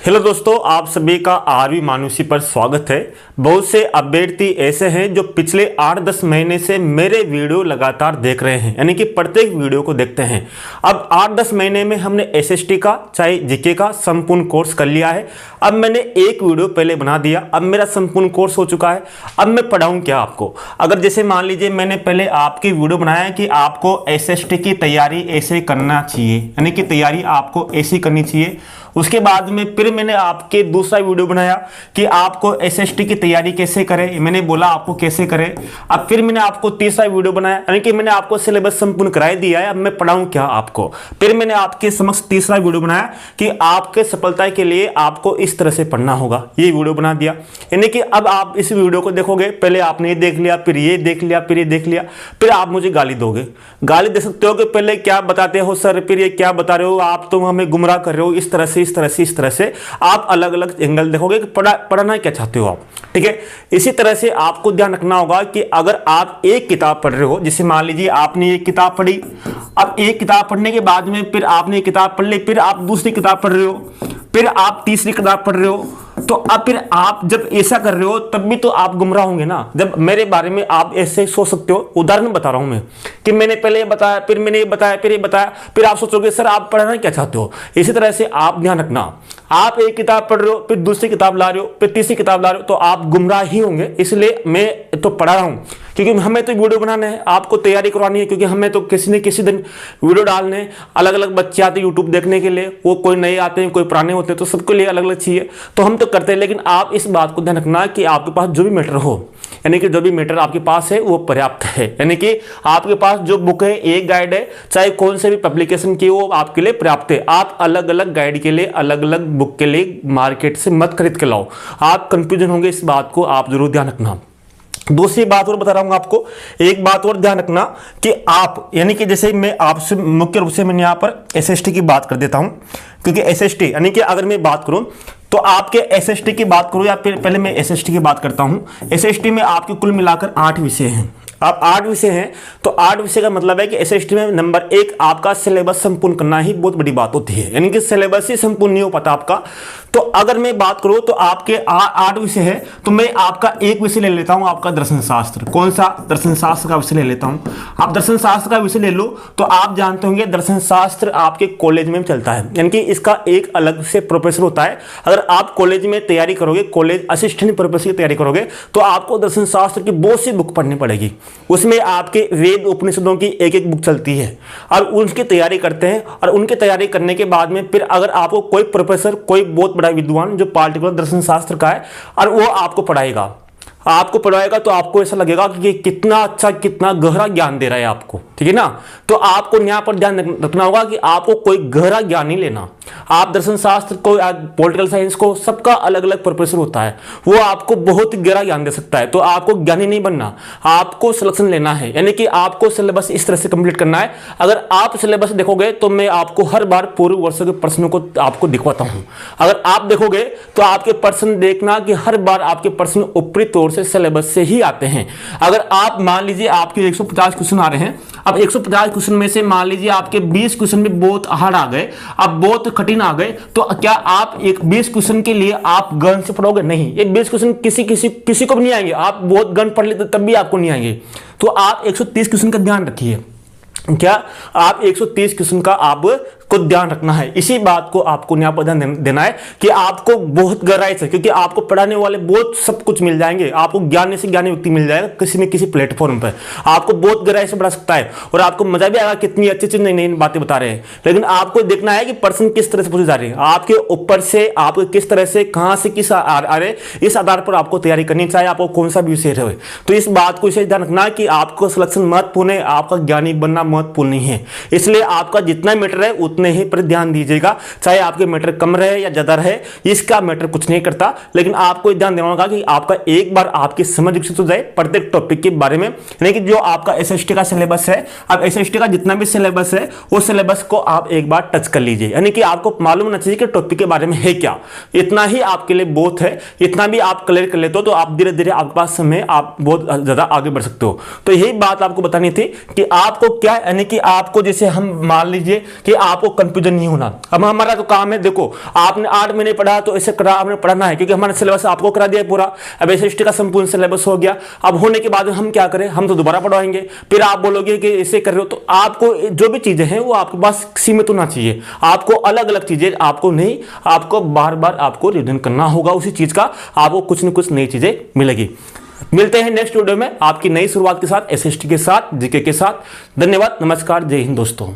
Hello दोस्तों, आप सभी का आरवी मानुषी पर स्वागत है। बहुत से अभ्यर्थी ऐसे हैं जो पिछले 8-10 महीने से मेरे वीडियो लगातार देख रहे हैं, यानी कि प्रत्येक वीडियो को देखते हैं। अब 8-10 महीने में हमने एसएसटी का चाहे जीके का संपूर्ण कोर्स कर लिया है। अब मैंने एक वीडियो पहले बना दिया, अब मेरा संपूर्ण कोर्स हो चुका है। अब मैं पढ़ाऊँ क्या आपको? अगर जैसे मान लीजिए मैंने पहले आपकी वीडियो बनाया है कि आपको एसएसटी की तैयारी ऐसे करना चाहिए, यानी कि तैयारी आपको ऐसी करनी चाहिए। उसके बाद में फिर मैंने आपके दूसरा वीडियो बनाया कि आपको एसएसटी की तैयारी कैसे करें, मैंने बोला आपको कैसे करें। अब फिर मैंने आपको तीसरा वीडियो बनाया, यानी कि मैंने आपको सिलेबस संपूर्ण कराई दिया है। अब मैं पढ़ाऊं क्या आपको? फिर मैंने आपके समक्ष तीसरा वीडियो बनाया कि आपके सफलता के लिए आपको इस तरह से पढ़ना होगा, ये वीडियो बना दिया। यानी कि अब आप इस वीडियो को देखोगे, पहले आपने ये देख लिया, फिर ये देख लिया, फिर ये देख लिया, फिर आप मुझे गाली दोगे। गाली दे सकते हो कि पहले क्या बताते हो सर, फिर ये क्या बता रहे हो आप, तो हमें गुमराह कर रहे हो, इस तरह से आप अलग अलग एंगल देखोगे कि पढ़ना क्या चाहते हो आप। ठीक है, इसी तरह से आपको ध्यान रखना होगा कि अगर आप एक किताब पढ़ रहे हो, जैसे मान लीजिए आपने एक किताब पढ़ी, अब एक किताब पढ़ने के बाद में फिर आपने एक किताब पढ़ ली, फिर आप दूसरी किताब पढ़ रहे हो, फिर आप तीसरी किताब पढ़ रहे हो, तो अब फिर आप जब ऐसा कर रहे हो तब भी तो आप गुमराह होंगे ना। जब मेरे बारे में आप ऐसे सोच सकते हो, उदाहरण बता रहा हूं मैं कि मैंने पहले ये बताया, फिर मैंने ये बताया, फिर ये बताया, फिर आप सोचोगे सर आप पढ़ना क्या चाहते हो। इसी तरह से आप ध्यान रखना, आप एक किताब पढ़ रहे हो, फिर दूसरी किताब ला रहे हो, फिर तीसरी किताब ला रहे हो, तो आप गुमराह ही होंगे। इसलिए मैं तो पढ़ा रहा हूं क्योंकि हमें तो वीडियो बनाना है, आपको तैयारी करवानी है, क्योंकि हमें तो किसी न किसी दिन वीडियो डालने। अलग अलग बच्चे आते हैं यूट्यूब देखने के लिए, वो कोई नए आते हैं, कोई पुराने होते हैं, तो सबके लिए अलग अलग चाहिए, तो हम तो करते हैं। लेकिन आप इस बात को ध्यान रखना कि आपके पास जो भी मैटर हो, यानी कि जो भी मैटर आपके पास है वो पर्याप्त है, यानी कि आपके पास जो बुक है, एक गाइड है, चाहे कौन से भी पब्लिकेशन की, वो आपके लिए पर्याप्त है। आप अलग अलग गाइड के लिए, अलग अलग बुक के लिए मार्केट से मत खरीद के लाओ, आप कंफ्यूजन होंगे। इस बात को आप जरूर ध्यान रखना। दूसरी बात और बता रहा हूं आपको, एक बात और ध्यान रखना कि आप, यानी कि जैसे मैं आपसे मुख्य रूप से मैंने यहां पर एसएसटी की बात कर देता हूं, क्योंकि एसएसटी यानी कि अगर मैं बात करूं तो आपके एसएसटी की बात करूं, या फिर पहले मैं एसएसटी की बात करता हूं। एसएसटी में आपके कुल मिलाकर 8 विषय हैं। अब 8 विषय हैं तो 8 विषय का मतलब है कि एसएसटी में नंबर 1 आपका सिलेबस संपूर्ण करना ही बहुत बड़ी बात होती है, यानी कि सिलेबस ही संपूर्ण नहीं हो पाता आपका। तो अगर मैं बात करूं तो आपके 8 विषय है, तो मैं आपका एक विषय ले लेता हूं, आपका दर्शन शास्त्र। कौन सा? दर्शन शास्त्र का विषय ले लेता हूं। आप दर्शन शास्त्र का विषय ले लो तो आप जानते होंगे दर्शन शास्त्र आपके कॉलेज में चलता है, यानी कि इसका एक अलग से प्रोफेसर होता है। अगर आप कॉलेज में तैयारी करोगे, कॉलेज असिस्टेंट प्रोफेसर की तैयारी करोगे, तो आपको दर्शन शास्त्र की बहुत सी बुक पढ़नी पड़ेगी। उसमें आपके वेद उपनिषदों की एक एक बुक चलती है, और उनकी तैयारी करते हैं। और उनकी तैयारी करने के बाद में फिर अगर आपको कोई प्रोफेसर, कोई बहुत बड़ा विद्वान जो पार्टिकुलर दर्शन शास्त्र का है, और वो आपको पढ़ाएगा, तो आपको ऐसा लगेगा कि कितना अच्छा, कितना गहरा ज्ञान दे रहा है आपको। ठीक है ना? तो आपको यहाँ पर ध्यान रखना होगा कि आपको कोई गहरा ज्ञान नहीं लेना। आप दर्शन शास्त्र को, पॉलिटिकल साइंस को, सबका अलग अलग प्रोफेसर होता है, वो आपको बहुत गहरा ज्ञान दे सकता है। तो आपको ज्ञानी नहीं बनना, आपको सिलेक्शन लेना है, यानी कि आपको सिलेबस इस तरह से कंप्लीट करना है। अगर आप सिलेबस देखोगे तो मैं आपको हर बार पूर्व वर्षों के प्रश्नों को आपको दिखवाता हूं। अगर आप देखोगे तो आपके प्रश्न देखना कि हर बार आपके प्रश्न ऊपरी तौर से सिलेबस से ही आते हैं। अगर आप मान लीजिए आपके 150 क्वेश्चन आ रहे हैं, अब 150 क्वेश्चन में से मान लीजिए आपके 20 क्वेश्चन में बहुत हार्ड आ गए, अब बहुत कठिन आ गए, तो क्या आप एक 20 क्वेश्चन के लिए आप गन से पढ़ोगे? नहीं, ये 20 क्वेश्चन किसी को भी नहीं आएंगे। आप बहुत गन पढ़ लेते तब भी आपको नहीं आएंगे। तो आप 130 क्वेश्चन का ध्यान रखिए। क्या आप 130 क्वेश्चन का आपको ध्यान रखना है। इसी बात को आपको यहाँ पर ध्यान देना है कि आपको बहुत गहराई से, क्योंकि आपको पढ़ाने वाले बहुत सब कुछ मिल जाएंगे, आपको ज्ञानी से ज्ञानी व्यक्ति मिल जाएगा किसी न किसी प्लेटफॉर्म पर, आपको बहुत गहराई से पढ़ा सकता है, और आपको मजा भी आएगा कितनी अच्छी अच्छी नई नई बातें बता रहे हैं। लेकिन आपको देखना है कि प्रश्न किस तरह से पूछे जा रहे हैं, आपके ऊपर से, आपको किस तरह से, कहां से किस आ रहे, इस आधार पर आपको तैयारी करनी चाहिए, आपको कौन सा भी विषय रहे। तो इस बात को इसे ध्यान रखना कि आपको सिलेक्शन महत्वपूर्ण है, आपका ज्ञानी बनना महत्वपूर्ण नहीं है। इसलिए आपका जितना मैटर है उतने ही पर ध्यान दीजिएगा, चाहे आपके मैटर कम रहे या ज्यादा रहे, इसका मैटर कुछ नहीं करता। लेकिन आपको ध्यान देना होगा कि आपका एक बार आपकी समझ विकसित हो जाए प्रत्येक टॉपिक के बारे में, यानी कि जो आपका एसएसटी का सिलेबस है, अब एसएसटी का जितना भी सिलेबस है वो सिलेबस को आप एक बार टच कर लीजिए, यानी कि आपको मालूम होना चाहिए कि टॉपिक के बारे में है क्या। इतना ही आपके लिए बहुत है, इतना भी आप क्लियर कर लेते हो तो आप धीरे धीरे आपके पास समय आप बहुत ज्यादा आगे बढ़ सकते हो। तो यही बात आपको बतानी थी कि आपको क्या, यानी कि आपको जैसे हम मान लीजिए कि आपको आपको कंफ्यूजन नहीं होना। अब हमारा तो काम है, देखो आपने 8 महीने पढ़ा तो ऐसे करा आपने पढ़ना है, क्योंकि हमारा सिलेबस आपको करा दिया पूरा। अब एसएसटी का संपूर्ण सिलेबस हो गया। अब होने के बाद हम क्या करें, हम तो दोबारा पढ़वाएंगे। फिर आप बोलोगे कि ऐसे कर रहे हो, तो आपको जो भी चीजें हैं वो आपके पास सीमित होना चाहिए। आपको अलग अलग चीजें आपको नहीं, आपको बार बार आपको रिवीजन करना होगा उसी चीज का, आपको कुछ न कुछ नई चीजें मिलेगी। मिलते हैं नेक्स्ट वीडियो में आपकी नई शुरुआत के साथ, एसएसटी के साथ, जीके के साथ। धन्यवाद, नमस्कार, जय हिंद दोस्तों।